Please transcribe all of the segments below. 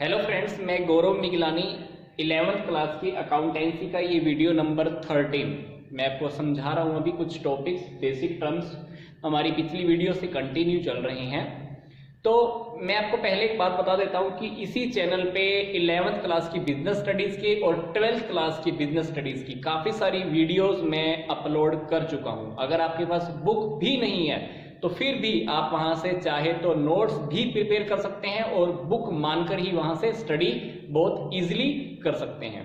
Hello friends, मैं गौरव Miglani 11th class की accountancy का ये वीडियो नंबर 13 मैं आपको समझा रहा हूँ। अभी कुछ टॉपिक्स बेसिक टर्म्स हमारी पिछली वीडियो से कंटिन्यू चल रहे हैं। तो मैं आपको पहले एक बात बता देता हूँ कि इसी चैनल पे 11th क्लास की बिजनेस स्टडीज की और 12th क्लास की बिजनेस स्टडीज की काफ़ी सारी वीडियोस मैं अपलोड कर चुका हूँ। अगर आपके पास बुक भी नहीं है तो फिर भी आप वहां से चाहे तो नोट्स भी प्रिपेयर कर सकते हैं और बुक मानकर ही वहां से स्टडी बहुत इजीली कर सकते हैं।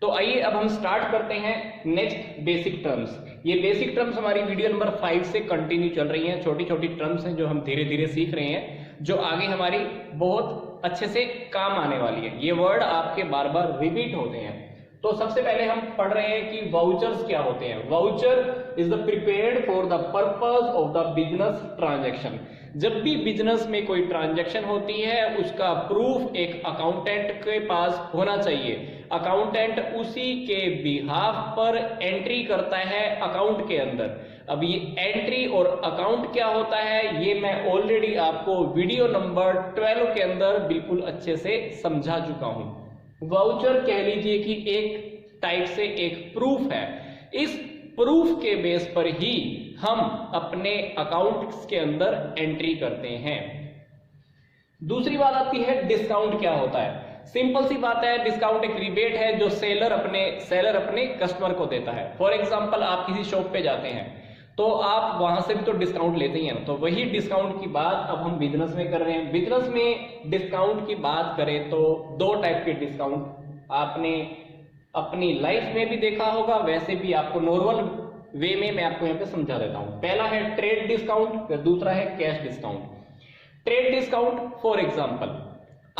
तो आइए अब हम स्टार्ट करते हैं नेक्स्ट बेसिक टर्म्स। ये बेसिक टर्म्स हमारी वीडियो नंबर 5 से कंटिन्यू चल रही हैं। छोटी छोटी टर्म्स हैं जो हम धीरे धीरे सीख रहे हैं, जो आगे हमारी बहुत अच्छे से काम आने वाली है। ये वर्ड आपके बार बार रिपीट होते हैं। तो सबसे पहले हम पढ़ रहे हैं कि वाउचर्स क्या होते हैं। Voucher is the prepared for the purpose of the business transaction. जब भी बिजनेस में कोई ट्रांजैक्शन होती है उसका प्रूफ एक अकाउंटेंट के पास होना चाहिए। अकाउंटेंट उसी के बिहाफ पर एंट्री करता है अकाउंट के अंदर। अब ये एंट्री और अकाउंट क्या होता है ये मैं ऑलरेडी आपको वीडियो नंबर 12 के अंदर बिल्कुल अच्छे से समझा चुका हूं। वाउचर कह लीजिए कि एक टाइप से एक प्रूफ है। इस प्रूफ के बेस पर ही हम अपने अकाउंट्स के अंदर एंट्री करते हैं। दूसरी बात आती है डिस्काउंट क्या होता है। सिंपल सी बात है, डिस्काउंट एक रिबेट है जो सेलर अपने कस्टमर को देता है। फॉर एग्जांपल आप किसी शॉप पे जाते हैं तो आप वहां से भी तो डिस्काउंट लेते ही हैं। तो वही डिस्काउंट की बात अब हम बिजनेस में कर रहे हैं। बिजनेस में डिस्काउंट की बात करें तो दो टाइप के डिस्काउंट आपने अपनी लाइफ में भी देखा होगा, वैसे भी आपको नॉर्मल वे में मैं आपको यहाँ पे समझा देता हूं। पहला है ट्रेड डिस्काउंट, दूसरा है cash discount. Trade discount for example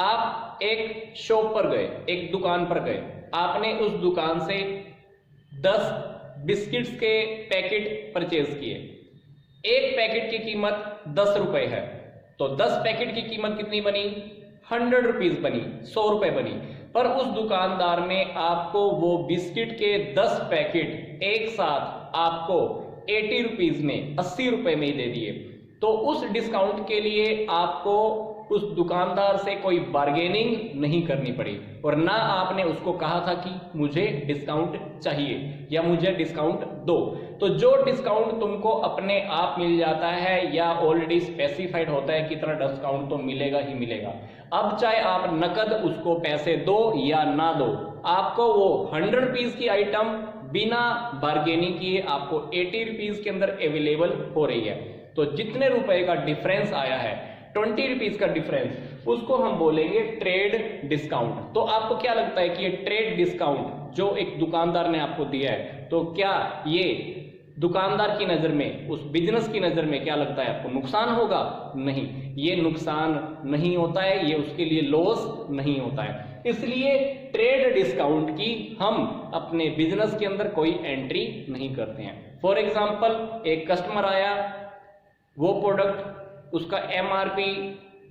आप एक शॉप पर गए, एक दुकान पर गए, आपने उस दुकान से 10 बिस्किट्स के पैकेट परचेज किए। एक पैकेट की कीमत 10 रुपए है तो 10 पैकेट की कीमत कितनी बनी? 100 रुपीज बनी, 100 रुपए बनी। पर उस दुकानदार ने आपको वो बिस्किट के 10 पैकेट एक साथ आपको 80 रुपीज में, 80 रुपए में ही दे दिए। तो उस डिस्काउंट के लिए आपको उस दुकानदार से कोई बार्गेनिंग नहीं करनी पड़ी और ना आपने उसको कहा था कि मुझे डिस्काउंट चाहिए या मुझे डिस्काउंट दो। तो जो डिस्काउंट तुमको अपने आप मिल जाता है या ऑलरेडी स्पेसिफाइड होता है कितना डिस्काउंट तो मिलेगा ही मिलेगा। अब चाहे आप नकद उसको पैसे दो या ना दो, आपको वो 100 रुपीज की आइटम बिना बार्गेनिंग किए आपको 80 रुपीज के अंदर अवेलेबल हो रही है। तो जितने रुपए का डिफरेंस आया है, 20 रुपीज का डिफरेंस, उसको हम बोलेंगे ट्रेड डिस्काउंट। तो आपको क्या लगता है कि ये ट्रेड डिस्काउंट जो एक दुकानदार ने आपको दिया है, तो क्या ये दुकानदार की नजर में, उस बिजनेस की नजर में क्या लगता है आपको नुकसान होगा? नहीं, ये नुकसान नहीं होता है, ये उसके लिए लॉस नहीं होता है। इसलिए ट्रेड डिस्काउंट की हम अपने बिजनेस के अंदर कोई एंट्री नहीं करते हैं। फॉर एग्जाम्पल एक कस्टमर आया, वो प्रोडक्ट उसका MRP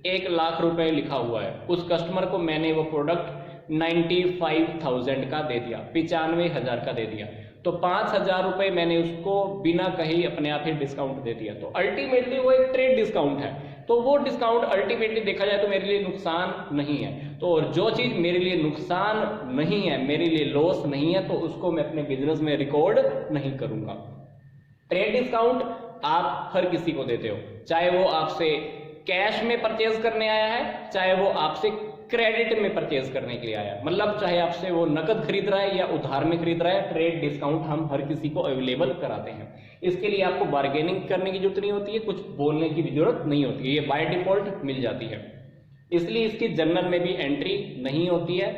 1 लाख रुपए लिखा हुआ है, उस कस्टमर को मैंने वो प्रोडक्ट 95,000 का दे दिया, 95,000 का दे दिया। तो 5,000 रुपए मैंने उसको बिना कहीं अपने आप ही डिस्काउंट दे दिया। तो अल्टीमेटली वो एक ट्रेड डिस्काउंट है। तो वो डिस्काउंट अल्टीमेटली देखा जाए तो मेरे लिए नुकसान नहीं है। तो और जो चीज मेरे लिए नुकसान नहीं है, मेरे लिए लॉस नहीं है, तो उसको मैं अपने बिजनेस में रिकॉर्ड नहीं करूंगा। ट्रेड डिस्काउंट आप हर किसी को देते हो, चाहे वो आपसे कैश में परचेज करने आया है, चाहे वो आपसे क्रेडिट में परचेज करने के लिए आया है। मतलब चाहे आपसे वो नकद खरीद रहा है या उधार में खरीद रहा है, ट्रेड डिस्काउंट हम हर किसी को अवेलेबल कराते हैं। इसके लिए आपको बार्गेनिंग करने की जरूरत नहीं होती है, कुछ बोलने की भी जरूरत नहीं होती है, ये बाय डिफॉल्ट मिल जाती है। इसलिए इसकी जनरल में भी एंट्री नहीं होती है,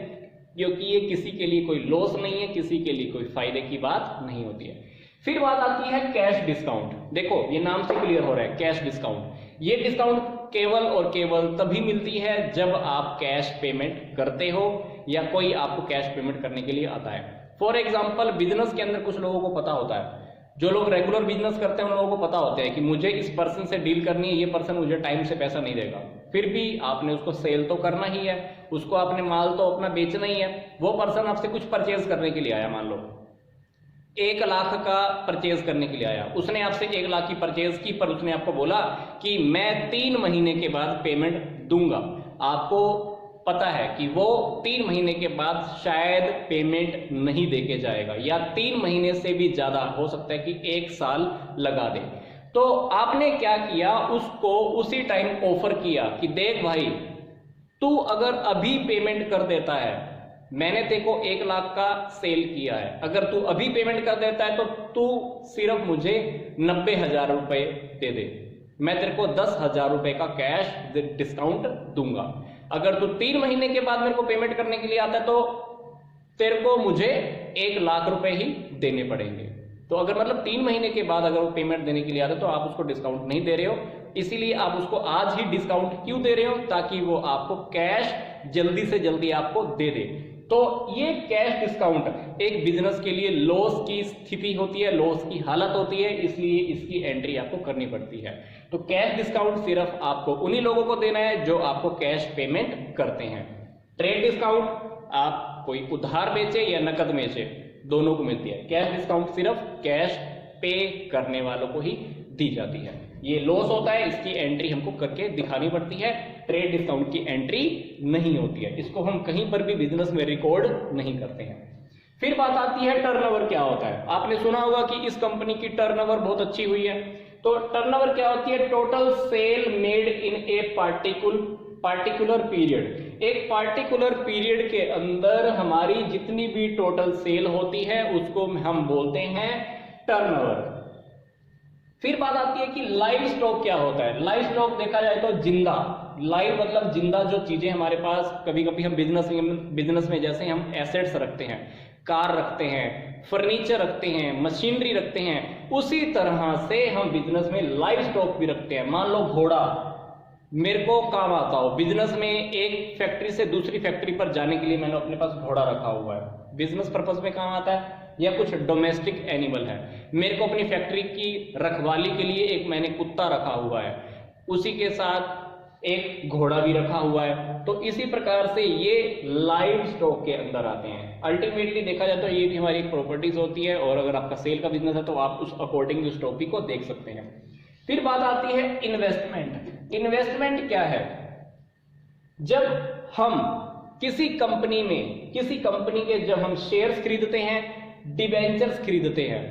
क्योंकि ये किसी के लिए कोई लॉस नहीं है, किसी के लिए कोई फायदे की बात नहीं होती है। फिर बात आती है कैश डिस्काउंट। देखो ये नाम से क्लियर हो रहा है, कैश डिस्काउंट। ये डिस्काउंट केवल और केवल तभी मिलती है जब आप कैश पेमेंट करते हो या कोई आपको कैश पेमेंट करने के लिए आता है। फॉर एग्जांपल बिजनेस के अंदर कुछ लोगों को पता होता है, जो लोग रेगुलर बिजनेस करते हैं उन लोगों को पता होता है कि मुझे इस पर्सन से डील करनी है, ये पर्सन मुझे टाइम से पैसा नहीं देगा। फिर भी आपने उसको सेल तो करना ही है, उसको आपने माल तो अपना बेचना ही है। वो पर्सन आपसे कुछ परचेज करने के लिए आया, मान लो 1 लाख का परचेज करने के लिए आया, उसने आपसे 1 लाख की परचेज की, पर उसने आपको बोला कि मैं 3 महीने के बाद पेमेंट दूंगा। आपको पता है कि वो 3 महीने के बाद शायद पेमेंट नहीं देके जाएगा, या 3 महीने से भी ज्यादा हो सकता है कि 1 साल लगा दे। तो आपने क्या किया, उसको उसी टाइम ऑफर किया कि देख भाई, तू अगर अभी पेमेंट कर देता है, मैंने तेरे को 1 लाख का सेल किया है, अगर तू अभी पेमेंट कर देता है तो तू सिर्फ मुझे 90,000 रुपए दे दे, मैं तेरे को 10,000 रुपए का कैश डिस्काउंट दूंगा। अगर तू 3 महीने के बाद मेरे को पेमेंट करने के लिए आता है तो तेरे को मुझे 1 लाख रुपए ही देने पड़ेंगे। तो अगर मतलब 3 महीने के बाद अगर वो पेमेंट देने के लिए आता है तो आप उसको डिस्काउंट नहीं दे रहे हो, इसीलिए आप उसको आज ही डिस्काउंट क्यों दे रहे हो, ताकि वो आपको कैश जल्दी से जल्दी आपको दे दे। तो ये कैश डिस्काउंट एक बिजनेस के लिए लॉस की स्थिति होती है, लॉस की हालत होती है, इसलिए इसकी एंट्री आपको करनी पड़ती है। तो कैश डिस्काउंट सिर्फ आपको उन्हीं लोगों को देना है जो आपको कैश पेमेंट करते हैं। ट्रेड डिस्काउंट आप कोई उधार बेचे या नकद बेचे, दोनों को मिलती है। कैश डिस्काउंट सिर्फ कैश पे करने वालों को ही दी जाती है। ये लॉस होता है, इसकी एंट्री हमको करके दिखानी पड़ती है। ट्रेड डिस्काउंट की एंट्री नहीं होती है, इसको हम कहीं पर भी बिजनेस में रिकॉर्ड नहीं करते हैं। फिर बात आती है टर्नओवर क्या होता है। आपने सुना होगा कि इस कंपनी की टर्नओवर बहुत अच्छी हुई है। तो टर्नओवर क्या होती है, total sale made in a particular period. एक पार्टिकुलर पीरियड के अंदर हमारी जितनी भी टोटल सेल होती है उसको हम बोलते हैं टर्नओवर। फिर बात आती है कि लाइव स्टॉक क्या होता है। लाइव स्टॉक देखा जाए तो जिंदा, लाइव मतलब जिंदा जो चीजें हमारे पास, कभी कभी हम बिजनेस में जैसे हम एसेट्स रखते हैं, कार रखते हैं, फर्नीचर रखते हैं, मशीनरी रखते हैं, उसी तरह से हम बिजनेस में लाइव स्टॉक भी रखते हैं। मान लो घोड़ा मेरे को काम आता हो, बिजनेस में एक फैक्ट्री से दूसरी फैक्ट्री पर जाने के लिए मैंने अपने पास घोड़ा रखा हुआ है, बिजनेस पर्पज में काम आता है, या कुछ डोमेस्टिक एनिमल है, मेरे को अपनी फैक्ट्री की रखवाली के लिए एक मैंने कुत्ता रखा हुआ है, उसी के साथ एक घोड़ा भी रखा हुआ है। तो इसी प्रकार से ये लाइव स्टॉक के अंदर आते हैं। अल्टीमेटली देखा जाए तो ये भी हमारी एक प्रॉपर्टीज होती है, और अगर आपका सेल का बिजनेस है तो आप उस अकॉर्डिंग उस टॉपिक को देख सकते हैं। फिर बात आती है इन्वेस्टमेंट। इन्वेस्टमेंट क्या है, जब हम किसी कंपनी के जब हम शेयर्स खरीदते हैं, डिबेंचर्स खरीदते हैं,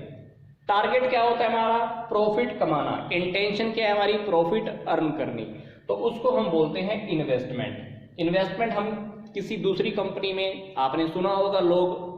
टारगेट क्या होता है हमारा, प्रॉफिट कमाना, इंटेंशन क्या है हमारी, प्रॉफिट अर्न करनी, तो उसको हम बोलते हैं इन्वेस्टमेंट। इन्वेस्टमेंट हम किसी दूसरी कंपनी में, आपने सुना होगा लोग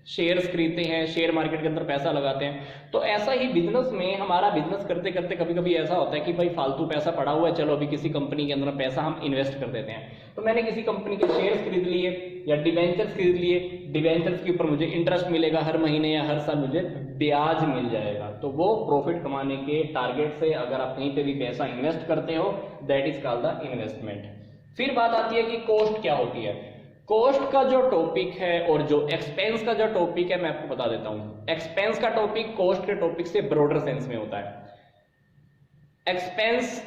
शेयर्स खरीदते हैं, शेयर मार्केट के अंदर पैसा लगाते हैं। तो ऐसा ही बिजनेस में हमारा बिजनेस करते करते कभी कभी ऐसा होता है कि भाई फालतू पैसा पड़ा हुआ है, चलो अभी किसी कंपनी के अंदर पैसा हम इन्वेस्ट कर देते हैं। तो मैंने किसी कंपनी के शेयर्स खरीद लिए या डिबेंचर्स खरीद लिए, डिबेंचर्स के ऊपर मुझे इंटरेस्ट मिलेगा हर महीने या हर साल मुझे ब्याज मिल जाएगा। तो वो प्रॉफिट कमाने के टारगेट से अगर आप कहीं पे भी पैसा इन्वेस्ट करते हो, that is called the investment. फिर बात आती है कि कॉस्ट क्या होती है। कॉस्ट का जो टॉपिक है और जो एक्सपेंस का जो टॉपिक है मैं आपको बता देता हूं। एक्सपेंस का टॉपिक कॉस्ट के टॉपिक से ब्रॉडर सेंस में होता है। एक्सपेंस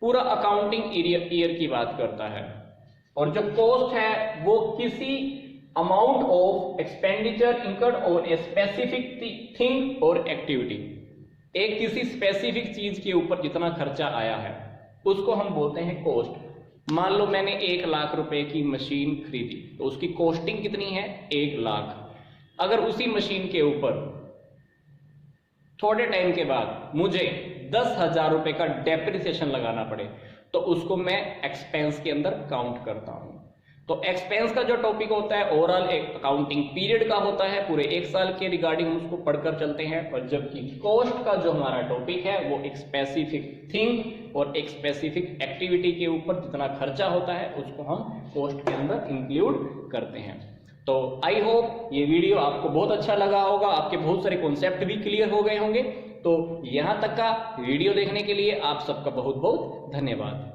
पूरा अकाउंटिंग ईयर की बात करता है, और जो कॉस्ट है वो किसी amount of expenditure incurred on a specific thing और एक्टिविटी। एक किसी स्पेसिफिक चीज के ऊपर जितना खर्चा आया है उसको हम बोलते हैं कॉस्ट। मान लो मैंने 1 लाख रुपए की मशीन खरीदी, तो उसकी कॉस्टिंग कितनी है, 1 लाख। अगर उसी मशीन के ऊपर थोड़े टाइम के बाद मुझे 10,000 रुपए का डेप्रिसिएशन लगाना पड़े, तो उसको मैं एक्सपेंस के अंदर काउंट करता हूं। तो एक्सपेंस का जो टॉपिक होता है ओवरऑल एक अकाउंटिंग पीरियड का होता है, पूरे 1 साल के रिगार्डिंग हम उसको पढ़कर चलते हैं। और जबकि कॉस्ट का जो हमारा टॉपिक है वो एक स्पेसिफिक थिंग और एक स्पेसिफिक एक्टिविटी के ऊपर जितना खर्चा होता है उसको हम कॉस्ट के अंदर इंक्लूड करते हैं। तो आई होप ये वीडियो आपको बहुत अच्छा लगा होगा, आपके बहुत सारे कॉन्सेप्ट भी क्लियर हो गए होंगे। तो यहां तक का वीडियो देखने के लिए आप सबका बहुत बहुत धन्यवाद।